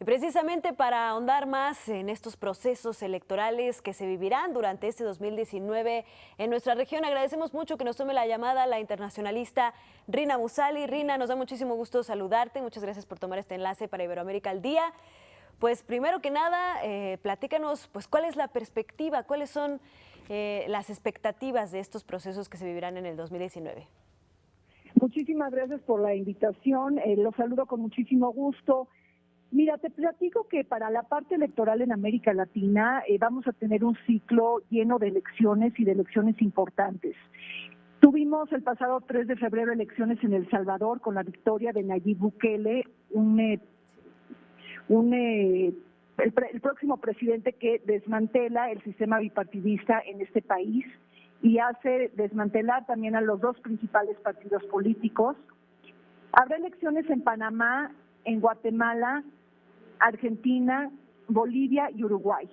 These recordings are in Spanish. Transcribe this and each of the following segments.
Y precisamente para ahondar más en estos procesos electorales que se vivirán durante este 2019 en nuestra región, agradecemos mucho que nos tome la llamada la internacionalista Rina Musali. Rina, nos da muchísimo gusto saludarte. Muchas gracias por tomar este enlace para Iberoamérica al Día. Pues primero que nada, platícanos pues cuál es la perspectiva, cuáles son las expectativas de estos procesos que se vivirán en el 2019. Muchísimas gracias por la invitación, los saludo con muchísimo gusto. Mira, te platico que para la parte electoral en América Latina vamos a tener un ciclo lleno de elecciones y de elecciones importantes. Tuvimos el pasado 3 de febrero elecciones en El Salvador con la victoria de Nayib Bukele, el próximo presidente que desmantela el sistema bipartidista en este país y hace desmantelar también a los dos principales partidos políticos. Habrá elecciones en Panamá, en Guatemala, Argentina, Bolivia y Uruguay.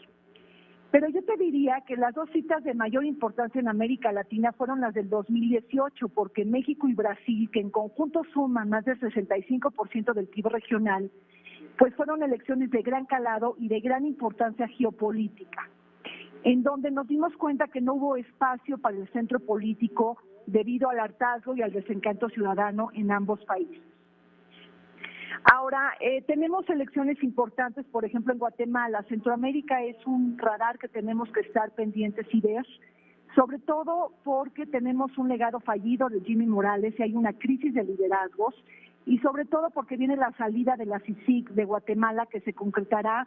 Pero yo te diría que las dos citas de mayor importancia en América Latina fueron las del 2018, porque México y Brasil, que en conjunto suman más del 65% del PIB regional, pues fueron elecciones de gran calado y de gran importancia geopolítica, en donde nos dimos cuenta que no hubo espacio para el centro político debido al hartazgo y al desencanto ciudadano en ambos países. Ahora, tenemos elecciones importantes, por ejemplo, en Guatemala. Centroamérica es un radar que tenemos que estar pendientes y ver, sobre todo porque tenemos un legado fallido de Jimmy Morales y hay una crisis de liderazgos, y sobre todo porque viene la salida de la CICIG de Guatemala, que se concretará,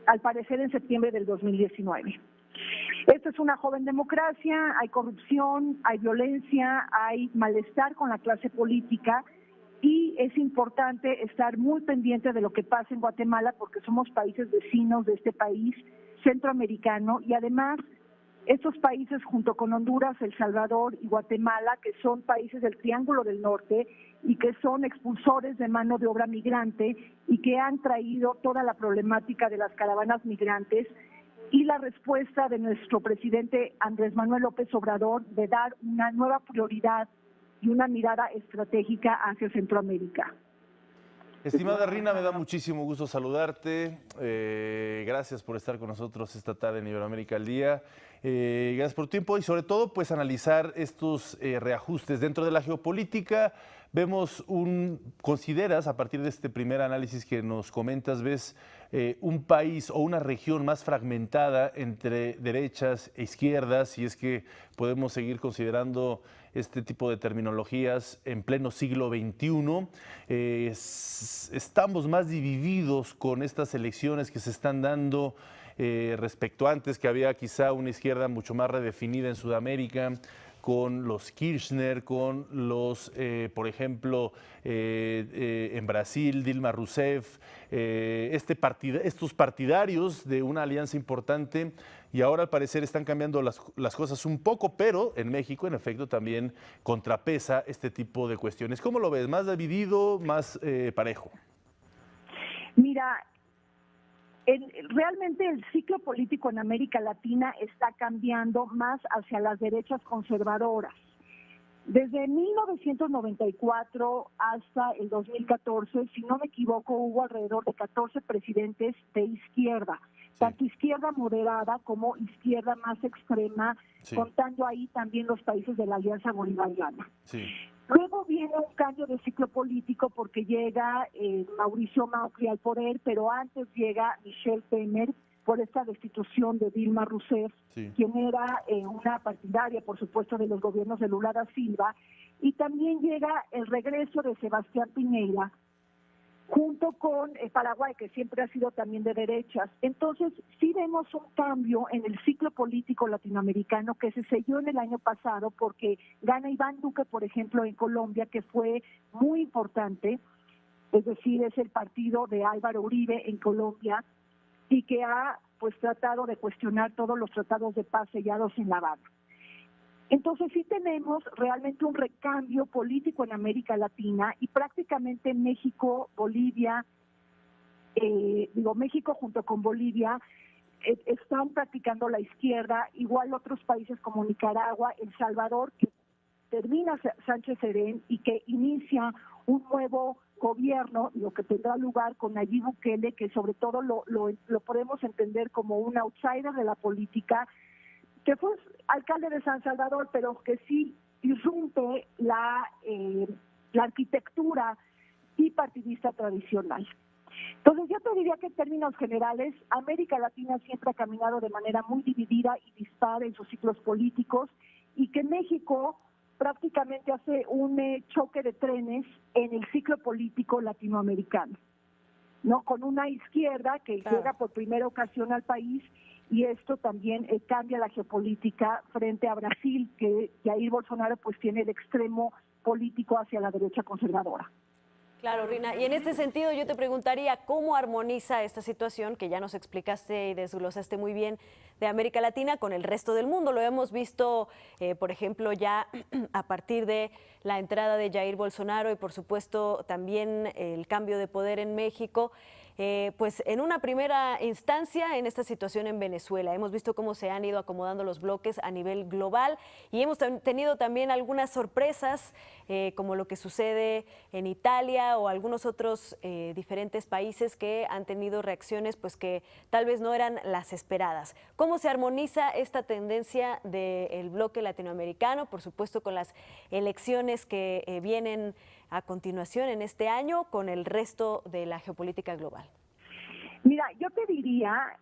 al parecer, en septiembre del 2019. Esta es una joven democracia, hay corrupción, hay violencia, hay malestar con la clase política, y es importante estar muy pendiente de lo que pasa en Guatemala porque somos países vecinos de este país centroamericano, y además estos países junto con Honduras, El Salvador y Guatemala, que son países del Triángulo del Norte y que son expulsores de mano de obra migrante y que han traído toda la problemática de las caravanas migrantes, y la respuesta de nuestro presidente Andrés Manuel López Obrador de dar una nueva prioridad y una mirada estratégica hacia Centroamérica. Estimada Rina, me da muchísimo gusto saludarte. Gracias por estar con nosotros esta tarde en Iberoamérica al Día. Gracias por tu tiempo y sobre todo pues analizar estos reajustes dentro de la geopolítica. Consideras, a partir de este primer análisis que nos comentas, ves un país o una región más fragmentada entre derechas e izquierdas, si es que podemos seguir considerando este tipo de terminologías en pleno siglo XXI. Estamos más divididos con estas elecciones que se están dando respecto a antes, que había quizá una izquierda mucho más redefinida en Sudamérica, con los Kirchner, con los, por ejemplo, en Brasil, Dilma Rousseff, estos partidarios de una alianza importante, y ahora al parecer están cambiando las cosas un poco, pero en México, en efecto, también contrapesa este tipo de cuestiones. ¿Cómo lo ves? ¿Más dividido, más parejo? Mira, realmente el ciclo político en América Latina está cambiando más hacia las derechas conservadoras. Desde 1994 hasta el 2014, si no me equivoco, hubo alrededor de 14 presidentes de izquierda, tanto izquierda moderada como izquierda más extrema, contando ahí también los países de la Alianza Bolivariana. Sí. Luego viene un cambio de ciclo político porque llega Mauricio Macri al poder, pero antes llega Michel Temer por esta destitución de Dilma Rousseff, quien era una partidaria, por supuesto, de los gobiernos de Lula da Silva, y también llega el regreso de Sebastián Piñera, junto con Paraguay, que siempre ha sido también de derechas. Entonces, sí vemos un cambio en el ciclo político latinoamericano que se selló en el año pasado porque gana Iván Duque, por ejemplo, en Colombia, que fue muy importante, es decir, es el partido de Álvaro Uribe en Colombia, y que ha pues tratado de cuestionar todos los tratados de paz sellados en La Habana. Entonces sí tenemos realmente un recambio político en América Latina, y prácticamente México, Bolivia, México junto con Bolivia están practicando la izquierda, igual otros países como Nicaragua, El Salvador, que termina Sánchez Serén y que inicia un nuevo gobierno, lo que tendrá lugar con Nayib Bukele, que sobre todo lo podemos entender como un outsider de la política, que fue alcalde de San Salvador, pero que sí irrumpe la arquitectura bipartidista tradicional. Entonces yo te diría que en términos generales, América Latina siempre ha caminado de manera muy dividida y dispar en sus ciclos políticos, y que México prácticamente hace un choque de trenes en el ciclo político latinoamericano, ¿no? Con una izquierda que llega por primera ocasión al país, y esto también cambia la geopolítica frente a Brasil, que Jair Bolsonaro pues tiene el extremo político hacia la derecha conservadora. Claro, Rina. Y en este sentido yo te preguntaría, ¿cómo armoniza esta situación, que ya nos explicaste y desglosaste muy bien, de América Latina con el resto del mundo? Lo hemos visto, por ejemplo, ya a partir de la entrada de Jair Bolsonaro y, por supuesto, también el cambio de poder en México. Pues en una primera instancia en esta situación en Venezuela. Hemos visto cómo se han ido acomodando los bloques a nivel global, y hemos tenido también algunas sorpresas, como lo que sucede en Italia o algunos otros diferentes países que han tenido reacciones pues que tal vez no eran las esperadas. ¿Cómo se armoniza esta tendencia del bloque latinoamericano, por supuesto con las elecciones que vienen a continuación en este año, con el resto de la geopolítica global? Mira, yo te diría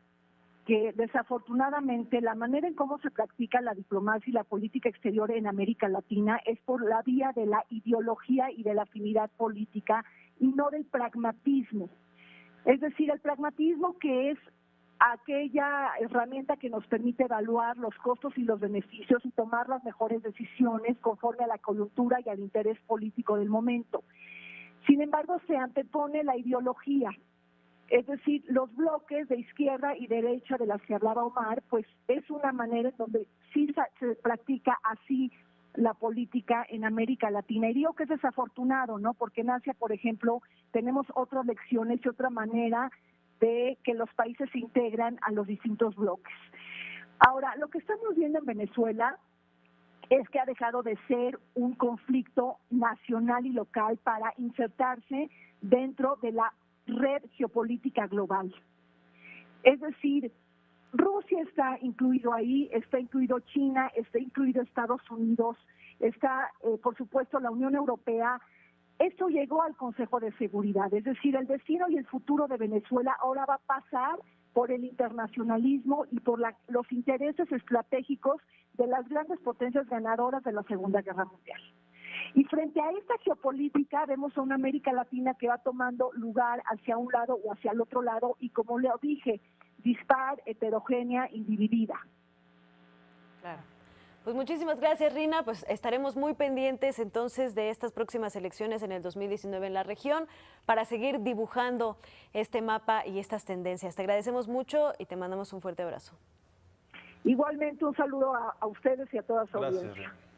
que desafortunadamente la manera en cómo se practica la diplomacia y la política exterior en América Latina es por la vía de la ideología y de la afinidad política, y no del pragmatismo. Es decir, el pragmatismo, que es aquella herramienta que nos permite evaluar los costos y los beneficios y tomar las mejores decisiones conforme a la coyuntura y al interés político del momento. Sin embargo, se antepone la ideología, es decir, los bloques de izquierda y derecha de las que hablaba Omar, pues es una manera en donde sí se practica así la política en América Latina. Y digo que es desafortunado, ¿no? Porque en Asia, por ejemplo, tenemos otras lecciones y otra manera de que los países se integran a los distintos bloques. Ahora, lo que estamos viendo en Venezuela es que ha dejado de ser un conflicto nacional y local para insertarse dentro de la red geopolítica global. Es decir, Rusia está incluido ahí, está incluido China, está incluido Estados Unidos, está, por supuesto, la Unión Europea. Esto llegó al Consejo de Seguridad, es decir, el destino y el futuro de Venezuela ahora va a pasar por el internacionalismo y por los intereses estratégicos de las grandes potencias ganadoras de la Segunda Guerra Mundial. Y frente a esta geopolítica vemos a una América Latina que va tomando lugar hacia un lado o hacia el otro lado, y como le dije, dispar, heterogénea y dividida. Claro. Pues muchísimas gracias, Rina. Pues estaremos muy pendientes entonces de estas próximas elecciones en el 2019 en la región, para seguir dibujando este mapa y estas tendencias. Te agradecemos mucho y te mandamos un fuerte abrazo. Igualmente, un saludo a ustedes y a toda su audiencia. Gracias.